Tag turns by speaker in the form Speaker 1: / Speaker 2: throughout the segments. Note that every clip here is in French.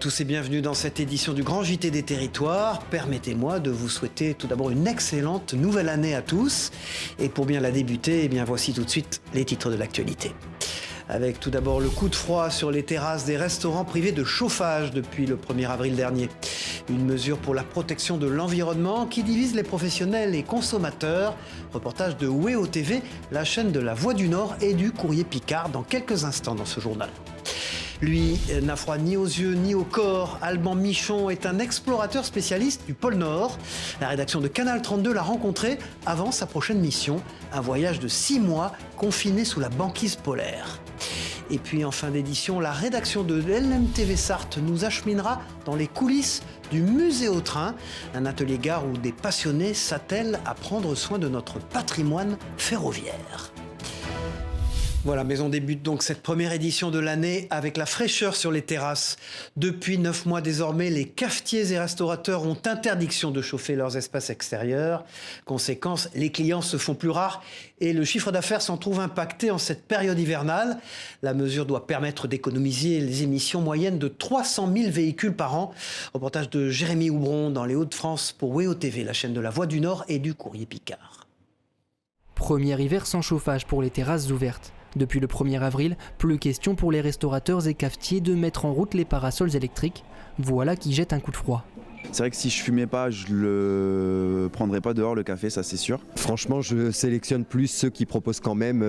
Speaker 1: tous et bienvenue dans cette édition du Grand JT des Territoires. Permettez-moi de vous souhaiter tout d'abord une excellente nouvelle année à tous. Et pour bien la débuter, voici tout de suite les titres de l'actualité. Avec tout d'abord le coup de froid sur les terrasses des restaurants privés de chauffage depuis le 1er avril dernier. Une mesure pour la protection de l'environnement qui divise les professionnels et consommateurs. Reportage de WEO TV, la chaîne de la Voix du Nord et du Courrier Picard dans quelques instants dans ce journal. Lui n'a froid ni aux yeux ni au corps. Alban Michon est un explorateur spécialiste du pôle Nord. La rédaction de Canal 32 l'a rencontré avant sa prochaine mission. Un voyage de 6 mois confiné sous la banquise polaire. Et puis en fin d'édition, la rédaction de LMTV Sarthe nous acheminera dans les coulisses du musée au train, un atelier gare où des passionnés s'attellent à prendre soin de notre patrimoine ferroviaire. Voilà, mais on débute donc cette première édition de l'année avec la fraîcheur sur les terrasses. Depuis 9 mois désormais, les cafetiers et restaurateurs ont interdiction de chauffer leurs espaces extérieurs. Conséquence, les clients se font plus rares et le chiffre d'affaires s'en trouve impacté en cette période hivernale. La mesure doit permettre d'économiser les émissions moyennes de 300 000 véhicules par an. Reportage de Jérémy Houbron dans les Hauts-de-France pour WEO TV, la chaîne de la Voix du Nord et du Courrier Picard.
Speaker 2: Premier hiver sans chauffage pour les terrasses ouvertes. Depuis le 1er avril, plus question pour les restaurateurs et cafetiers de mettre en route les parasols électriques. Voilà qui jette un coup de froid.
Speaker 3: C'est vrai que si je fumais pas, je le prendrais pas dehors le café, ça c'est sûr.
Speaker 4: Franchement, je sélectionne plus ceux qui proposent quand même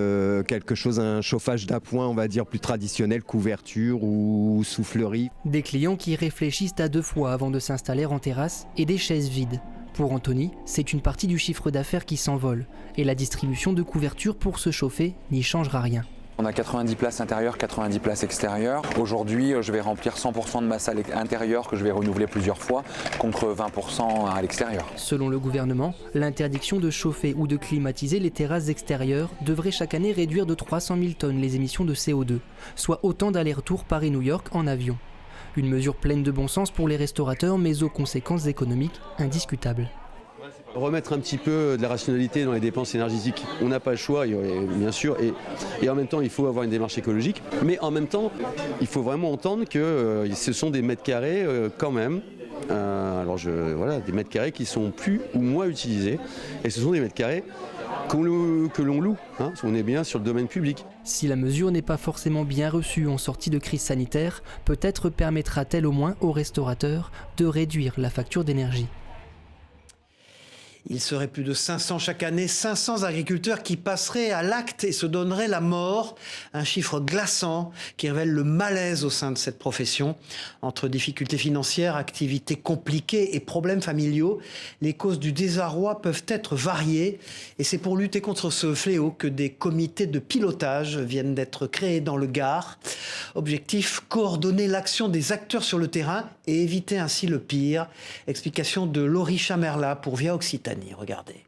Speaker 4: quelque chose, un chauffage d'appoint, on va dire plus traditionnel, couverture ou soufflerie.
Speaker 2: Des clients qui réfléchissent à 2 fois avant de s'installer en terrasse et des chaises vides. Pour Anthony, c'est une partie du chiffre d'affaires qui s'envole et la distribution de couverture pour se chauffer n'y changera rien.
Speaker 5: On a 90 places intérieures, 90 places extérieures. Aujourd'hui, je vais remplir 100% de ma salle intérieure que je vais renouveler plusieurs fois contre 20% à l'extérieur.
Speaker 2: Selon le gouvernement, l'interdiction de chauffer ou de climatiser les terrasses extérieures devrait chaque année réduire de 300 000 tonnes les émissions de CO2, soit autant d'allers-retours Paris-New York en avion. Une mesure pleine de bon sens pour les restaurateurs, mais aux conséquences économiques indiscutables.
Speaker 6: Remettre un petit peu de la rationalité dans les dépenses énergétiques, on n'a pas le choix, bien sûr, et en même temps il faut avoir une démarche écologique, mais en même temps il faut vraiment entendre que ce sont des mètres carrés quand même. Des mètres carrés qui sont plus ou moins utilisés, et ce sont des mètres carrés que l'on loue, on est bien sur le domaine public.
Speaker 2: Si la mesure n'est pas forcément bien reçue en sortie de crise sanitaire, peut-être permettra-t-elle au moins aux restaurateurs de réduire la facture d'énergie.
Speaker 1: Il serait plus de 500 chaque année, 500 agriculteurs qui passeraient à l'acte et se donneraient la mort. Un chiffre glaçant qui révèle le malaise au sein de cette profession. Entre difficultés financières, activités compliquées et problèmes familiaux, les causes du désarroi peuvent être variées. Et c'est pour lutter contre ce fléau que des comités de pilotage viennent d'être créés dans le Gard. Objectif, coordonner l'action des acteurs sur le terrain et éviter ainsi le pire. Explication de Laurie Chamerla pour Via Occitanie. Regardez.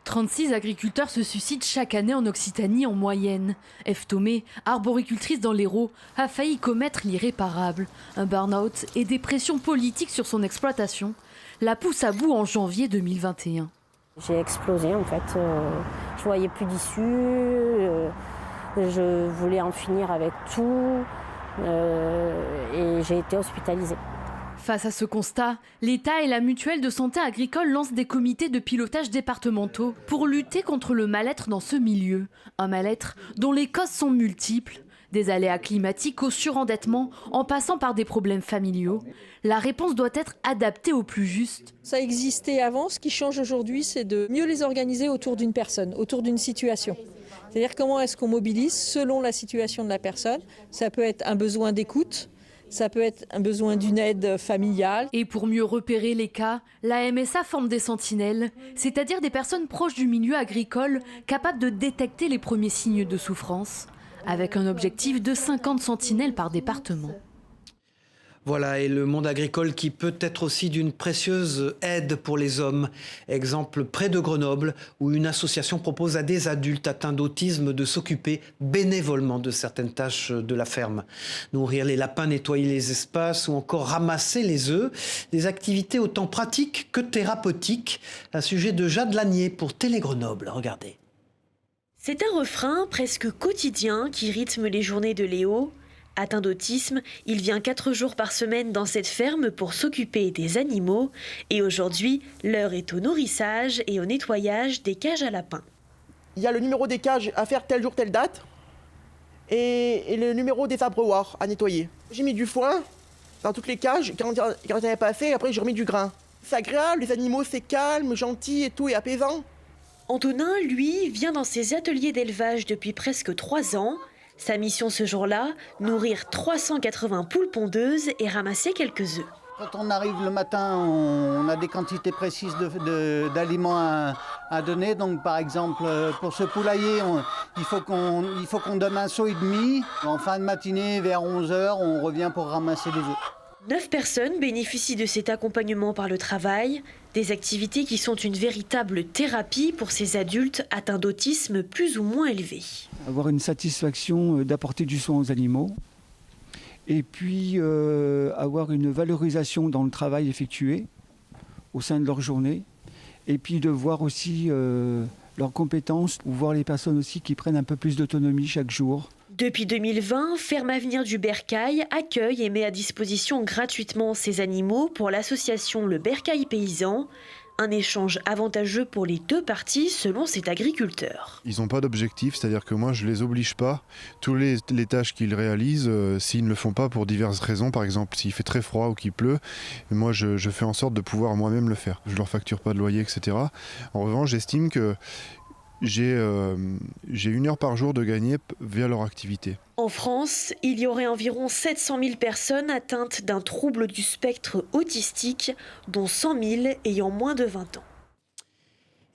Speaker 7: 36 agriculteurs se suicident chaque année en Occitanie en moyenne. Ève Thomé, arboricultrice dans l'Hérault, a failli commettre l'irréparable. Un burn-out et des pressions politiques sur son exploitation la poussent à bout en janvier 2021.
Speaker 8: J'ai explosé en fait. Je voyais plus d'issue. Je voulais en finir avec tout. Et j'ai été hospitalisée.
Speaker 7: Face à ce constat, l'État et la mutuelle de santé agricole lancent des comités de pilotage départementaux pour lutter contre le mal-être dans ce milieu. Un mal-être dont les causes sont multiples. Des aléas climatiques au surendettement, en passant par des problèmes familiaux. La réponse doit être adaptée au plus juste.
Speaker 9: Ça existait avant, ce qui change aujourd'hui, c'est de mieux les organiser autour d'une personne, autour d'une situation. C'est-à-dire comment est-ce qu'on mobilise selon la situation de la personne. Ça peut être un besoin d'écoute. Ça peut être un besoin d'une aide familiale.
Speaker 7: Et pour mieux repérer les cas, la MSA forme des sentinelles, c'est-à-dire des personnes proches du milieu agricole capables de détecter les premiers signes de souffrance, avec un objectif de 50 sentinelles par département.
Speaker 1: Voilà, et le monde agricole qui peut être aussi d'une précieuse aide pour les hommes. Exemple près de Grenoble, où une association propose à des adultes atteints d'autisme de s'occuper bénévolement de certaines tâches de la ferme. Nourrir les lapins, nettoyer les espaces ou encore ramasser les œufs. Des activités autant pratiques que thérapeutiques. Un sujet de Jade Lanier pour Télé Grenoble. Regardez.
Speaker 10: C'est un refrain presque quotidien qui rythme les journées de Léo. Atteint d'autisme, il vient 4 jours par semaine dans cette ferme pour s'occuper des animaux. Et aujourd'hui, l'heure est au nourrissage et au nettoyage des cages à lapins.
Speaker 11: Il y a le numéro des cages à faire tel jour, telle date. Et le numéro des abreuvoirs à nettoyer. J'ai mis du foin dans toutes les cages. Quand j'en avais pas fait, après j'ai remis du grain. C'est agréable, les animaux, c'est calme, gentil et tout, et apaisant.
Speaker 10: Antonin, lui, vient dans ses ateliers d'élevage depuis presque 3 ans. Sa mission ce jour-là, nourrir 380 poules pondeuses et ramasser quelques œufs.
Speaker 12: Quand on arrive le matin, on a des quantités précises d'aliments à donner. Donc par exemple, pour ce poulailler, il faut qu'on donne un seau et demi. En fin de matinée, vers 11h, on revient pour ramasser les œufs.
Speaker 10: 9 personnes bénéficient de cet accompagnement par le travail, des activités qui sont une véritable thérapie pour ces adultes atteints d'autisme plus ou moins élevé.
Speaker 13: Avoir une satisfaction d'apporter du soin aux animaux et puis avoir une valorisation dans le travail effectué au sein de leur journée et puis de voir aussi leurs compétences ou voir les personnes aussi qui prennent un peu plus d'autonomie chaque jour.
Speaker 10: Depuis 2020, Ferme Avenir du Bercail accueille et met à disposition gratuitement ces animaux pour l'association Le Bercail Paysan. Un échange avantageux pour les 2 parties selon cet agriculteur.
Speaker 14: Ils n'ont pas d'objectif, c'est-à-dire que moi je ne les oblige pas. Toutes les tâches qu'ils réalisent, s'ils ne le font pas pour diverses raisons, par exemple s'il fait très froid ou qu'il pleut, moi je fais en sorte de pouvoir moi-même le faire. Je ne leur facture pas de loyer, etc. En revanche, j'estime que j'ai 1 heure par jour de gagner via leur activité.
Speaker 10: En France, il y aurait environ 700 000 personnes atteintes d'un trouble du spectre autistique, dont 100 000 ayant moins de 20 ans.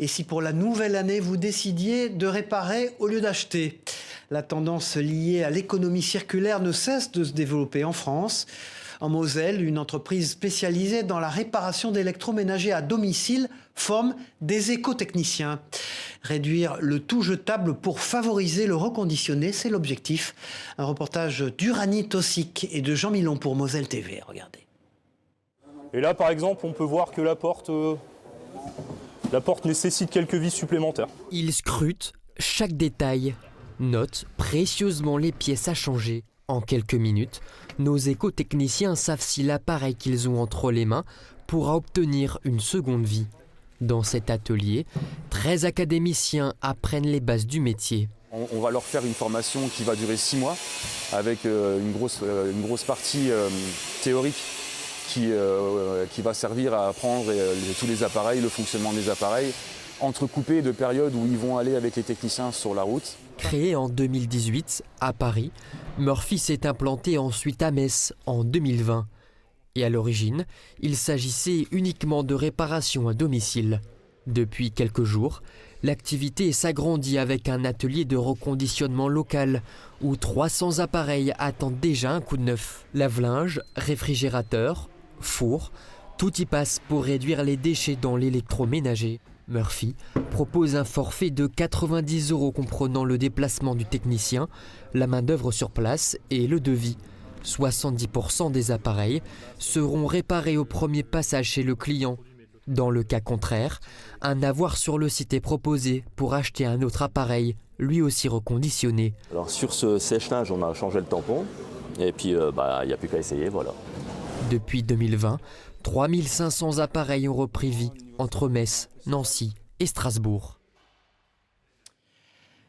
Speaker 1: Et si pour la nouvelle année, vous décidiez de réparer au lieu d'acheter? La tendance liée à l'économie circulaire ne cesse de se développer en France. En Moselle, une entreprise spécialisée dans la réparation d'électroménagers à domicile forme des écotechniciens. Réduire le tout jetable pour favoriser le reconditionné, c'est l'objectif. Un reportage d'Uranie Tossic et de Jean Milon pour Moselle TV. Regardez.
Speaker 15: Et là, par exemple, on peut voir que la porte nécessite quelques vis supplémentaires.
Speaker 2: Il scrute chaque détail, note précieusement les pièces à changer. En quelques minutes, nos écotechniciens savent si l'appareil qu'ils ont entre les mains pourra obtenir une seconde vie. Dans cet atelier, 13 académiciens apprennent les bases du métier.
Speaker 5: On va leur faire une formation qui va durer 6 mois avec une grosse partie théorique qui va servir à apprendre tous les appareils, le fonctionnement des appareils, entrecoupé de périodes où ils vont aller avec les techniciens sur la route.
Speaker 2: Créé en 2018 à Paris, Murphy s'est implanté ensuite à Metz en 2020. Et à l'origine, il s'agissait uniquement de réparation à domicile. Depuis quelques jours, l'activité s'agrandit avec un atelier de reconditionnement local où 300 appareils attendent déjà un coup de neuf. Lave-linge, réfrigérateur, four, tout y passe pour réduire les déchets dans l'électroménager. Murphy propose un forfait de 90 € comprenant le déplacement du technicien, la main-d'œuvre sur place et le devis. 70% des appareils seront réparés au premier passage chez le client. Dans le cas contraire, un avoir sur le site est proposé pour acheter un autre appareil, lui aussi reconditionné.
Speaker 16: Alors sur ce sèche-linge, on a changé le tampon et puis il n'y a plus qu'à essayer, voilà.
Speaker 2: Depuis 2020, 3500 appareils ont repris vie entre Metz, Nancy et Strasbourg.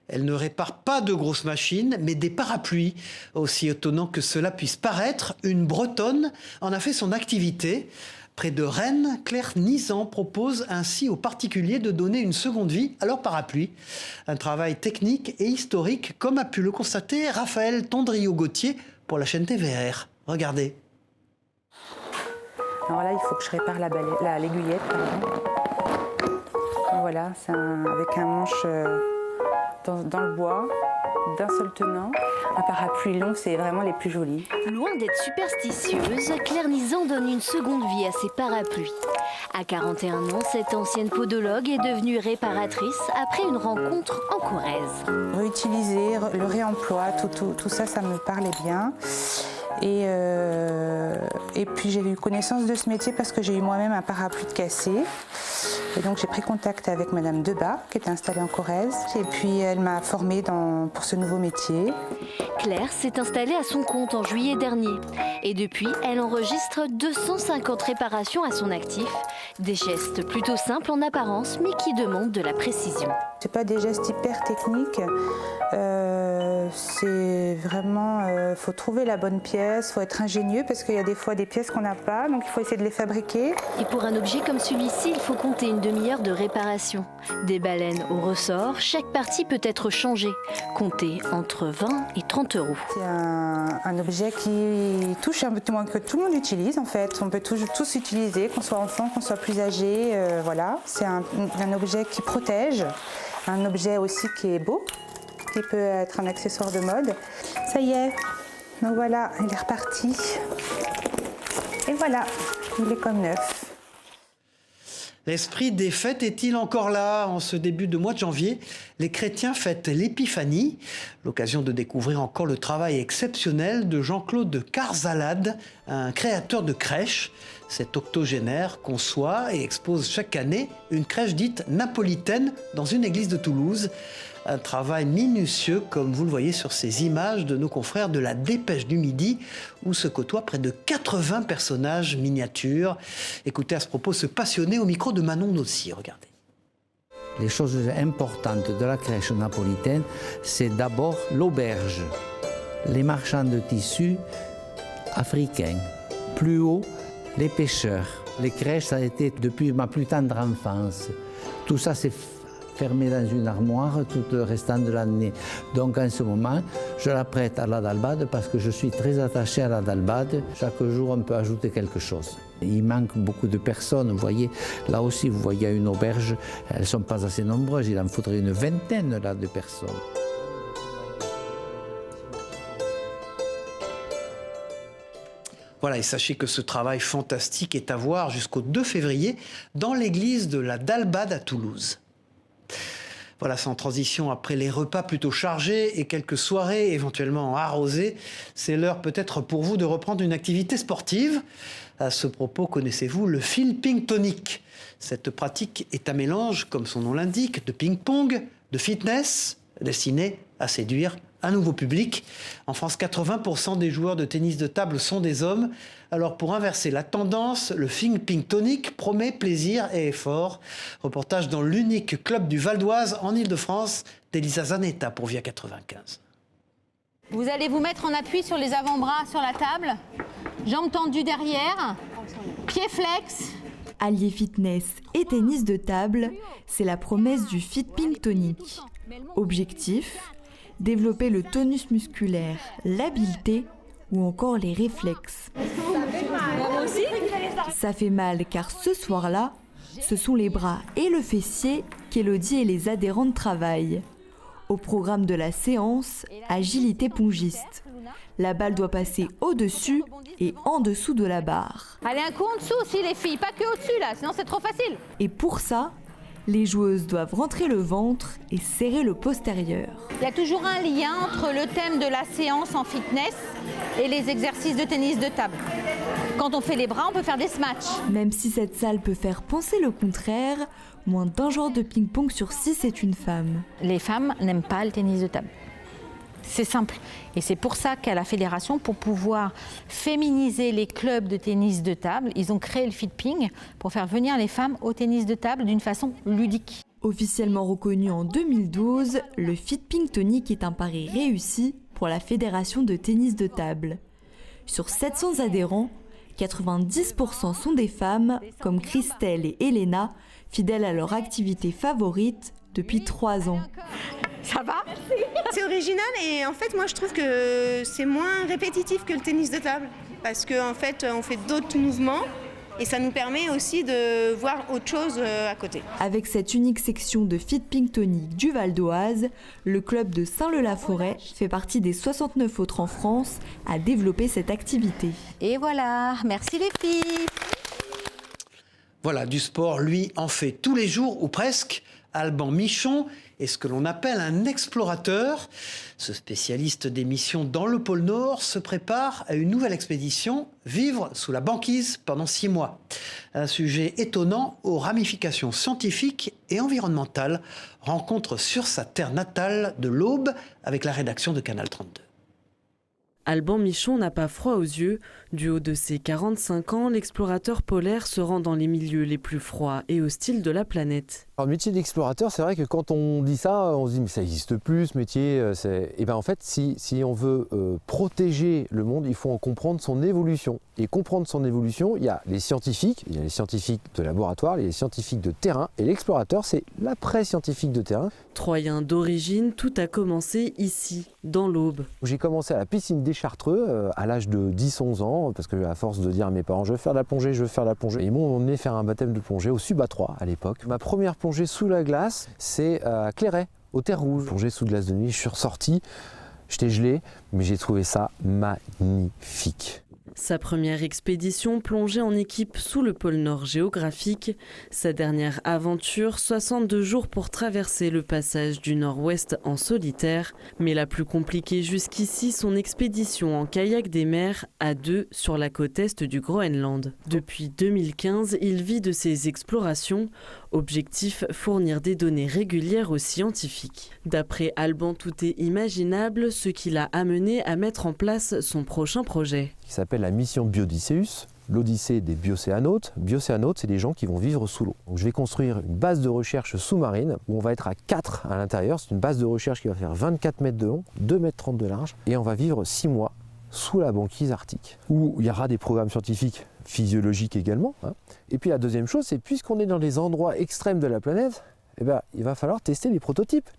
Speaker 1: Elle ne répare pas de grosses machines, mais des parapluies. Aussi étonnant que cela puisse paraître, une Bretonne en a fait son activité. Près de Rennes, Claire Nizan propose ainsi aux particuliers de donner une seconde vie à leur parapluie. Un travail technique et historique, comme a pu le constater Raphaël Tondrio-Gauthier pour la chaîne TVR. Regardez.
Speaker 17: Alors là, il faut que je répare l'aiguillette. Voilà, c'est avec un manche dans le bois, d'un seul tenant. Un parapluie long, c'est vraiment les plus jolis.
Speaker 18: Loin d'être superstitieuse, Claire Nizan donne une seconde vie à ses parapluies. À 41 ans, cette ancienne podologue est devenue réparatrice après une rencontre en Corrèze.
Speaker 17: Réutiliser, le réemploi, tout ça, ça me parlait bien. Et puis j'ai eu connaissance de ce métier parce que j'ai eu moi-même un parapluie de cassé. Et donc j'ai pris contact avec Madame Debat, qui est installée en Corrèze. Et puis elle m'a formée pour ce nouveau métier.
Speaker 18: Claire s'est installée à son compte en juillet dernier. Et depuis, elle enregistre 250 réparations à son actif. Des gestes plutôt simples en apparence, mais qui demandent de la précision.
Speaker 17: C'est pas des gestes hyper techniques. C'est vraiment, faut trouver la bonne pièce, faut être ingénieux parce qu'il y a des fois des pièces qu'on n'a pas, donc il faut essayer de les fabriquer.
Speaker 18: Et pour un objet comme celui-ci, il faut compter une demi-heure de réparation. Des baleines au ressort, chaque partie peut être changée. Comptez entre 20 et 30 €.
Speaker 17: C'est un objet qui touche un peu moins que tout le monde utilise en fait. On peut tous utiliser, qu'on soit enfant, qu'on soit plus âgé, voilà. C'est un objet qui protège, un objet aussi qui est beau, qui peut être un accessoire de mode. Ça y est, donc voilà, il est reparti. Et voilà, il est comme neuf.
Speaker 1: L'esprit des fêtes est-il encore là? En ce début de mois de janvier, les chrétiens fêtent l'Épiphanie, l'occasion de découvrir encore le travail exceptionnel de Jean-Claude Carzalade, un créateur de crèches. Cet octogénaire conçoit et expose chaque année une crèche dite napolitaine dans une église de Toulouse. Un travail minutieux, comme vous le voyez sur ces images de nos confrères de la Dépêche du Midi, où se côtoient près de 80 personnages miniatures. Écoutez à ce propos ce passionné au micro de Manon Nossi, regardez.
Speaker 19: Les choses importantes de la crèche napolitaine, c'est d'abord l'auberge, les marchands de tissus africains. Plus haut, les pêcheurs. Les crèches, ça a été depuis ma plus tendre enfance. Tout ça, c'est fermé dans une armoire tout le restant de l'année. Donc en ce moment, je la prête à la Dalbade parce que je suis très attaché à la Dalbade. Chaque jour, on peut ajouter quelque chose. Il manque beaucoup de personnes, vous voyez. Là aussi, vous voyez une auberge, elles ne sont pas assez nombreuses, il en faudrait une vingtaine là, de personnes.
Speaker 1: Voilà, et sachez que ce travail fantastique est à voir jusqu'au 2 février dans l'église de la Dalbade à Toulouse. Voilà, sans transition, après les repas plutôt chargés et quelques soirées éventuellement arrosées, c'est l'heure peut-être pour vous de reprendre une activité sportive. À ce propos, connaissez-vous le Feelping Tonic? Cette pratique est un mélange, comme son nom l'indique, de ping-pong, de fitness, destiné à séduire un nouveau public. En France, 80% des joueurs de tennis de table sont des hommes. Alors pour inverser la tendance, le Feelping Tonic promet plaisir et effort. Reportage dans l'unique club du Val d'Oise en Ile-de-France d'Elisa Zanetta pour Via 95.
Speaker 20: Vous allez vous mettre en appui sur les avant-bras sur la table, jambes tendues derrière, pieds flex.
Speaker 21: Allier fitness et tennis de table, c'est la promesse du Feelping Tonic. Objectif, développer le tonus musculaire, l'habileté ou encore les réflexes. Ça fait mal car ce soir-là, ce sont les bras et le fessier qu'Élodie et les adhérentes travaillent. Au programme de la séance, agilité pongiste. La balle doit passer au-dessus et en dessous de la barre.
Speaker 20: Allez, un coup en dessous aussi les filles, pas que au-dessus là, sinon c'est trop facile.
Speaker 21: Et pour ça, les joueuses doivent rentrer le ventre et serrer le postérieur.
Speaker 20: Il y a toujours un lien entre le thème de la séance en fitness et les exercices de tennis de table. Quand on fait les bras, on peut faire des snatchs.
Speaker 21: Même si cette salle peut faire penser le contraire, moins d'un joueur de ping-pong sur 6 est une femme.
Speaker 20: Les femmes n'aiment pas le tennis de table. C'est simple. Et c'est pour ça qu'à la fédération, pour pouvoir féminiser les clubs de tennis de table, ils ont créé le Feelping pour faire venir les femmes au tennis de table d'une façon ludique.
Speaker 21: Officiellement reconnu en 2012, le Feelping Tonic est un pari réussi pour la fédération de tennis de table. Sur 700 adhérents, 90% sont des femmes, comme Christelle et Elena, fidèles à leur activité favorite depuis 3 ans.
Speaker 20: Ça va?
Speaker 22: C'est original et en fait moi je trouve que c'est moins répétitif que le tennis de table parce qu'en fait on fait d'autres mouvements et ça nous permet aussi de voir autre chose à côté.
Speaker 21: Avec cette unique section de Feelping Tonic du Val d'Oise, le club de Saint-Leu-la-Forêt fait partie des 69 autres en France à développer cette activité.
Speaker 20: Et voilà, merci les filles.
Speaker 1: Voilà, du sport, lui, en fait tous les jours ou presque. Alban Michon est ce que l'on appelle un explorateur. Ce spécialiste des missions dans le pôle Nord se prépare à une nouvelle expédition, vivre sous la banquise pendant 6 mois. Un sujet étonnant aux ramifications scientifiques et environnementales. Rencontre sur sa terre natale de l'Aube avec la rédaction de Canal 32.
Speaker 3: Alban Michon n'a pas froid aux yeux. Du haut de ses 45 ans, l'explorateur polaire se rend dans les milieux les plus froids et hostiles de la planète.
Speaker 4: Alors, le métier d'explorateur, c'est vrai que quand on dit ça, on se dit mais ça n'existe plus ce métier. Et ben en fait, si on veut protéger le monde, il faut en comprendre son évolution. Et comprendre son évolution, il y a les scientifiques de laboratoire, les scientifiques de terrain, et l'explorateur, c'est l'après-scientifique de terrain.
Speaker 3: Troyen d'origine, tout a commencé ici, dans l'Aube.
Speaker 4: J'ai commencé à la piscine des Chartreux à l'âge de 10-11 ans, parce que à force de dire à mes parents je veux faire de la plongée, ils m'ont emmené faire un baptême de plongée au Suba 3 à l'époque. Ma première plongée sous la glace, c'est à Clairet, aux Terres Rouges. Plongée sous glace de nuit, je suis ressorti, j'étais gelé, mais j'ai trouvé ça magnifique.
Speaker 3: Sa première expédition plongée en équipe sous le pôle Nord géographique. Sa dernière aventure, 62 jours pour traverser le passage du Nord-Ouest en solitaire. Mais la plus compliquée jusqu'ici, son expédition en kayak des mers à 2 sur la côte est du Groenland. Depuis 2015, il vit de ses explorations. Objectif, fournir des données régulières aux scientifiques. D'après Alban, tout est imaginable, ce qui l'a amené à mettre en place son prochain projet.
Speaker 4: Qui s'appelle la mission Biodysseus, l'Odyssée des biocéanotes. Biocéanotes, c'est des gens qui vont vivre sous l'eau. Donc je vais construire une base de recherche sous-marine où on va être à 4 à l'intérieur. C'est une base de recherche qui va faire 24 mètres de long, 2,30 mètres de large. Et on va vivre 6 mois sous la banquise arctique, où il y aura des programmes scientifiques physiologiques également. Et puis la deuxième chose, c'est puisqu'on est dans les endroits extrêmes de la planète, il va falloir tester les prototypes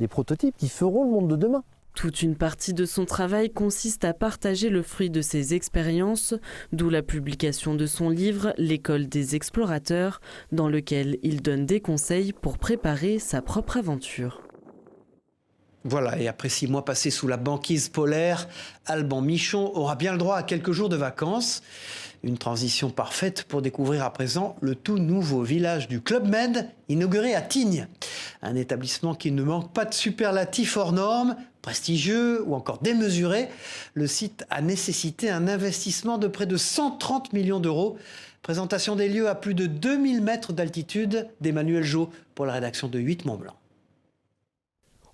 Speaker 4: qui feront le monde de demain.
Speaker 3: Toute une partie de son travail consiste à partager le fruit de ses expériences, d'où la publication de son livre « L'école des explorateurs », dans lequel il donne des conseils pour préparer sa propre aventure.
Speaker 1: Voilà, et après 6 mois passés sous la banquise polaire, Alban Michon aura bien le droit à quelques jours de vacances. Une transition parfaite pour découvrir à présent le tout nouveau village du Club Med, inauguré à Tignes. Un établissement qui ne manque pas de superlatifs hors normes, prestigieux ou encore démesuré. Le site a nécessité un investissement de près de 130 millions d'euros. Présentation des lieux à plus de 2000 mètres d'altitude d'Emmanuel Jo pour la rédaction de 8 Mont-Blanc.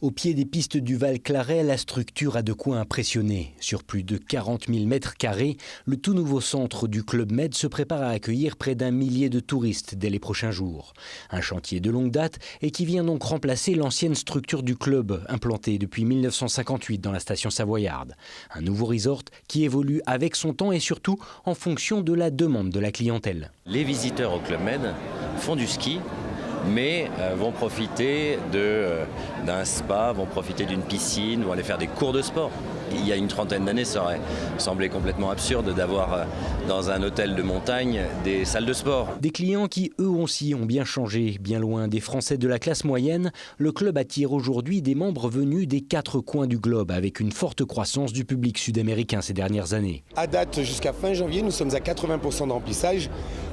Speaker 23: Au pied des pistes du Val Claret, la structure a de quoi impressionner. Sur plus de 40 000 mètres carrés, le tout nouveau centre du Club Med se prépare à accueillir près d'1 millier de touristes dès les prochains jours. Un chantier de longue date et qui vient donc remplacer l'ancienne structure du club, implantée depuis 1958 dans la station savoyarde. Un nouveau resort qui évolue avec son temps et surtout en fonction de la demande de la clientèle.
Speaker 24: Les visiteurs au Club Med font du ski, mais vont profiter d'un spa, vont profiter d'une piscine, vont aller faire des cours de sport. Il y a une trentaine d'années, ça aurait semblé complètement absurde d'avoir dans un hôtel de montagne des salles de sport.
Speaker 23: Des clients qui, eux aussi, ont bien changé. Bien loin des Français de la classe moyenne, le club attire aujourd'hui des membres venus des 4 coins du globe, avec une forte croissance du public sud-américain ces dernières années.
Speaker 25: À date, jusqu'à fin janvier, nous sommes à 80% de remplissage.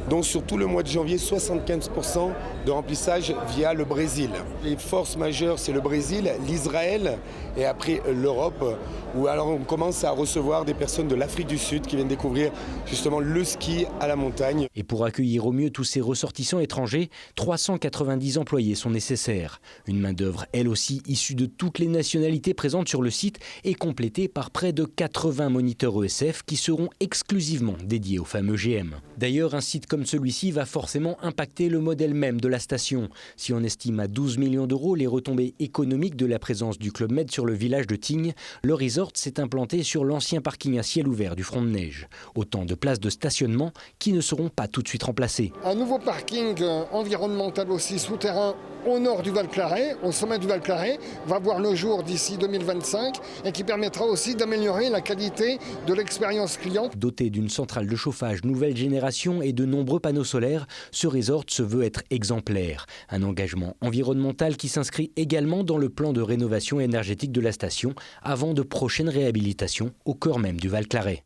Speaker 25: Donc sur tout le mois de janvier, 75% de remplissage via le Brésil. Les forces majeures, c'est le Brésil, l'Israël et après l'Europe, où alors on commence à recevoir des personnes de l'Afrique du Sud qui viennent découvrir justement le ski à la montagne.
Speaker 23: Et pour accueillir au mieux tous ces ressortissants étrangers, 390 employés sont nécessaires. Une main-d'œuvre, elle aussi, issue de toutes les nationalités présentes sur le site et complétée par près de 80 moniteurs ESF qui seront exclusivement dédiés au fameux GM. D'ailleurs, un site comme celui-ci va forcément impacter le modèle même de la station. Si on estime à 12 millions d'euros les retombées économiques de la présence du Club Med sur le village de Tignes, le resort s'est implanté sur l'ancien parking à ciel ouvert du Front de Neige. Autant de places de stationnement qui ne seront pas tout de suite remplacées.
Speaker 26: Un nouveau parking environnemental aussi souterrain au nord du Val Claret, au sommet du Val Claret, va voir le jour d'ici 2025 et qui permettra aussi d'améliorer la qualité de l'expérience client.
Speaker 23: Doté d'une centrale de chauffage nouvelle génération et de nombreux panneaux solaires, ce resort se veut être exemplaire. Un engagement environnemental qui s'inscrit également dans le plan de rénovation énergétique de la station avant de prochaines réhabilitations au cœur même du Val Claret.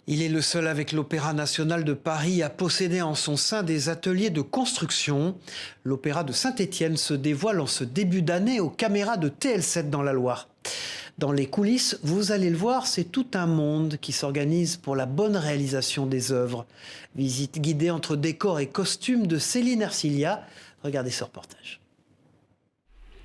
Speaker 1: Il est le seul avec l'Opéra national de Paris à posséder en son sein des ateliers de construction. L'Opéra de Saint-Étienne se dévoile en ce début d'année aux caméras de TL7 dans la Loire. Dans les coulisses, vous allez le voir, c'est tout un monde qui s'organise pour la bonne réalisation des œuvres. Visite guidée entre décors et costumes de Céline Ercilia. Regardez ce reportage.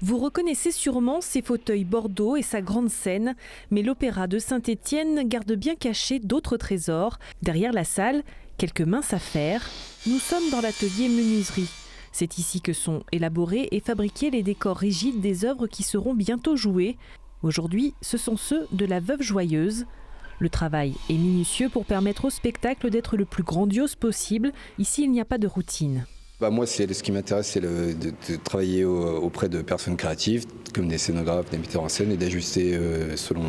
Speaker 6: Vous reconnaissez sûrement ses fauteuils Bordeaux et sa grande scène, mais l'Opéra de Saint-Étienne garde bien caché d'autres trésors. Derrière la salle, quelques minces affaires. Nous sommes dans l'atelier menuiserie. C'est ici que sont élaborés et fabriqués les décors rigides des œuvres qui seront bientôt jouées. Aujourd'hui, ce sont ceux de la Veuve Joyeuse. Le travail est minutieux pour permettre au spectacle d'être le plus grandiose possible. Ici, il n'y a pas de routine.
Speaker 7: Moi, ce qui m'intéresse, c'est de travailler auprès de personnes créatives, comme des scénographes, des metteurs en scène, et d'ajuster selon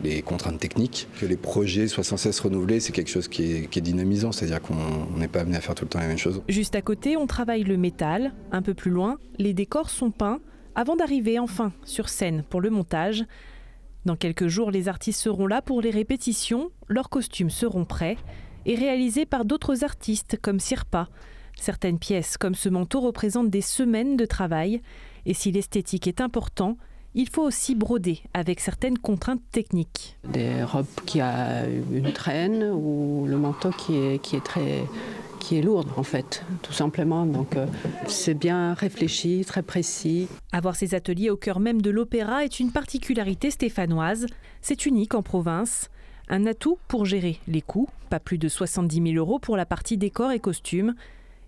Speaker 7: les contraintes techniques. Que les projets soient sans cesse renouvelés, c'est quelque chose qui est dynamisant, c'est-à-dire qu'on n'est pas amené à faire tout le temps la même chose.
Speaker 6: Juste à côté, on travaille le métal. Un peu plus loin, les décors sont peints, avant d'arriver enfin sur scène pour le montage. Dans quelques jours, les artistes seront là pour les répétitions, leurs costumes seront prêts et réalisés par d'autres artistes comme Sirpa. Certaines pièces, comme ce manteau, représentent des semaines de travail. Et si l'esthétique est important, il faut aussi broder avec certaines contraintes techniques.
Speaker 8: Des robes qui a une traîne ou le manteau qui est lourde en fait, tout simplement. Donc c'est bien réfléchi, très précis.
Speaker 6: Avoir ces ateliers au cœur même de l'opéra est une particularité stéphanoise. C'est unique en province. Un atout pour gérer les coûts, pas plus de 70 000 € pour la partie décor et costumes.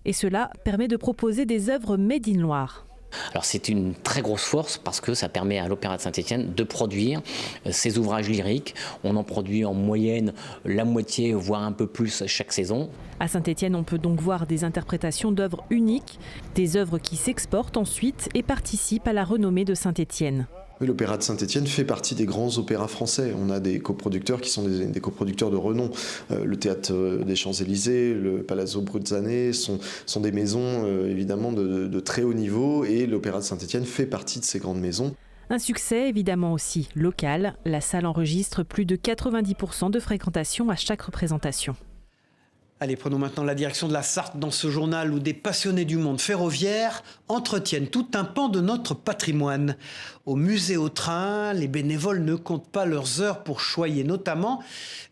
Speaker 6: Et cela permet de proposer des œuvres made in Loire.
Speaker 9: Alors c'est une très grosse force parce que ça permet à l'Opéra de Saint-Étienne de produire ses ouvrages lyriques. On en produit en moyenne la moitié, voire un peu plus chaque saison.
Speaker 6: À Saint-Étienne, on peut donc voir des interprétations d'œuvres uniques, des œuvres qui s'exportent ensuite et participent à la renommée de Saint-Étienne.
Speaker 11: Oui, l'Opéra de Saint-Étienne fait partie des grands opéras français. On a des coproducteurs qui sont des coproducteurs de renom. Le Théâtre des Champs-Élysées, le Palazzo Bruzzane sont des maisons évidemment de très haut niveau et l'Opéra de Saint-Étienne fait partie de ces grandes maisons.
Speaker 6: Un succès évidemment aussi local. La salle enregistre plus de 90% de fréquentation à chaque représentation.
Speaker 1: Allez, prenons maintenant la direction de la Sarthe dans ce journal où des passionnés du monde ferroviaire entretiennent tout un pan de notre patrimoine. Au musée au train, les bénévoles ne comptent pas leurs heures pour choyer notamment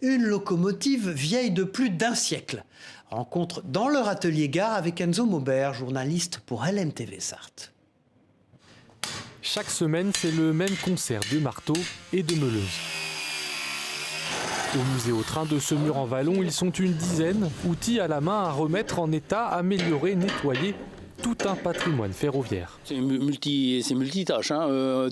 Speaker 1: une locomotive vieille de plus d'1 siècle. Rencontre dans leur atelier gare avec Enzo Maubert, journaliste pour LMTV Sarthe.
Speaker 12: Chaque semaine, c'est le même concert de marteaux et de meuleuses. Au musée au train de Semur-en-Vallon, ils sont une dizaine, outils à la main à remettre en état, améliorer, nettoyer tout un patrimoine ferroviaire.
Speaker 27: C'est multitâche,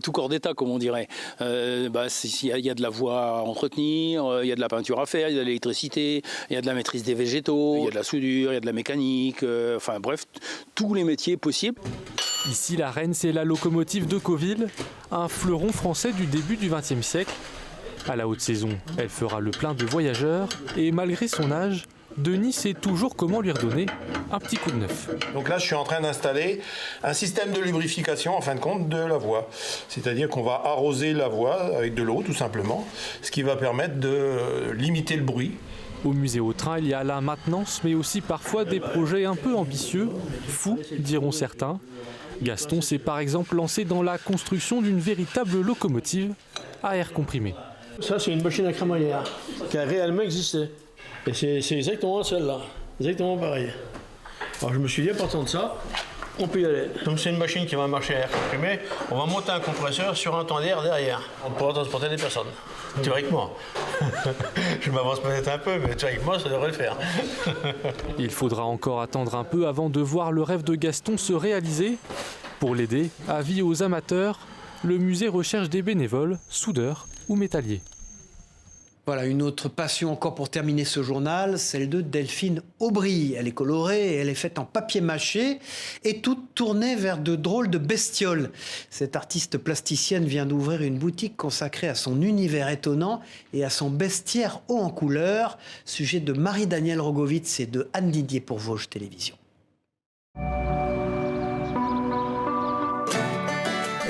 Speaker 27: tout corps d'état comme on dirait. Il y a de la voie à entretenir, il y a de la peinture à faire, il y a de l'électricité, il y a de la maîtrise des végétaux, il y a de la soudure, il y a de la mécanique, bref, tous les métiers possibles.
Speaker 12: Ici, la reine, c'est la locomotive de Cauville, un fleuron français du début du XXe siècle. À la haute saison, elle fera le plein de voyageurs et malgré son âge, Denis sait toujours comment lui redonner un petit coup de neuf.
Speaker 28: Donc là, je suis en train d'installer un système de lubrification, en fin de compte, de la voie. C'est-à-dire qu'on va arroser la voie avec de l'eau, tout simplement, ce qui va permettre de limiter le bruit.
Speaker 12: Au musée au train, il y a la maintenance, mais aussi parfois des projets un peu ambitieux, fous, diront certains. Gaston s'est par exemple lancé dans la construction d'une véritable locomotive à air comprimé.
Speaker 29: Ça, c'est une machine à crémaillère qui a réellement existé. Et c'est exactement celle-là. Exactement pareil. Alors je me suis dit, à partir de ça, on peut y aller. Donc c'est une machine qui va marcher à air comprimé. On va monter un compresseur sur un tendaire derrière. On pourra transporter des personnes. Théoriquement. Je m'avance peut-être un peu, mais théoriquement, ça devrait le faire.
Speaker 12: Il faudra encore attendre un peu avant de voir le rêve de Gaston se réaliser. Pour l'aider, avis aux amateurs, le musée recherche des bénévoles, soudeurs ou métalliers.
Speaker 1: Voilà, une autre passion encore pour terminer ce journal, celle de Delphine Aubry. Elle est colorée et elle est faite en papier mâché et toute tournée vers de drôles de bestioles. Cette artiste plasticienne vient d'ouvrir une boutique consacrée à son univers étonnant et à son bestiaire haut en couleur. Sujet de Marie-Danielle Rogovitz et de Anne Didier pour Vosges Télévisions.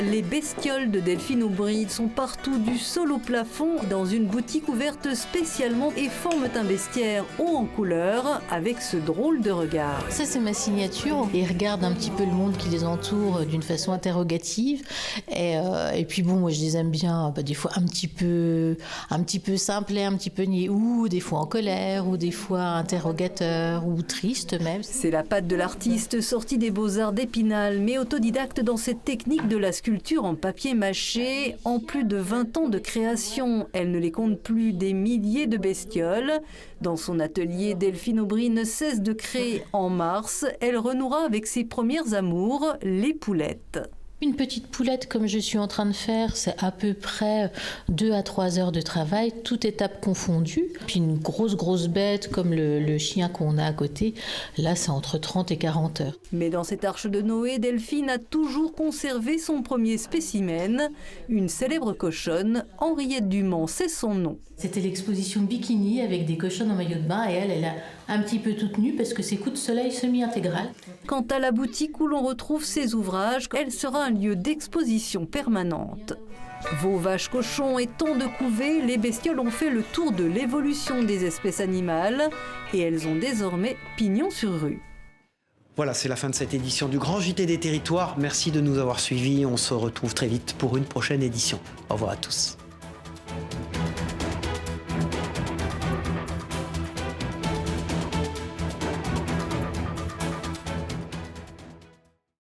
Speaker 2: les bestioles de Delphine Aubry sont partout du sol au plafond dans une boutique ouverte spécialement et forment un bestiaire haut en couleur avec ce drôle de regard.
Speaker 5: Ça c'est ma signature. Ils regardent un petit peu le monde qui les entoure d'une façon interrogative et puis bon, moi je les aime bien des fois un petit peu simple et un petit peu niais, ou des fois en colère, ou des fois interrogateur ou triste même.
Speaker 2: C'est la patte de l'artiste sortie des Beaux-Arts d'Épinal, mais autodidacte dans cette technique de la sculpture en papier mâché. En plus de 20 ans de création, elle ne les compte plus, des milliers de bestioles. Dans son atelier, Delphine Aubry ne cesse de créer. En mars, elle renouera avec ses premières amours, les poulettes.
Speaker 5: Une petite poulette comme je suis en train de faire, c'est à peu près 2 à 3 heures de travail, toute étape confondue. Puis une grosse bête comme le chien qu'on a à côté, là c'est entre 30 et 40 heures.
Speaker 2: Mais dans cette arche de Noé, Delphine a toujours conservé son premier spécimen, une célèbre cochonne, Henriette Dumont, c'est son nom.
Speaker 5: C'était l'exposition bikini avec des cochonnes en maillot de bain et elle est un petit peu toute nue parce que c'est coup de soleil semi-intégral.
Speaker 2: Quant à la boutique où l'on retrouve ses ouvrages, elle sera un lieu d'exposition permanente. Veaux, vaches, cochons et tant de couvées, les bestioles ont fait le tour de l'évolution des espèces animales et elles ont désormais pignon sur rue.
Speaker 1: Voilà, c'est la fin de cette édition du Grand JT des Territoires. Merci de nous avoir suivis. On se retrouve très vite pour une prochaine édition. Au revoir à tous.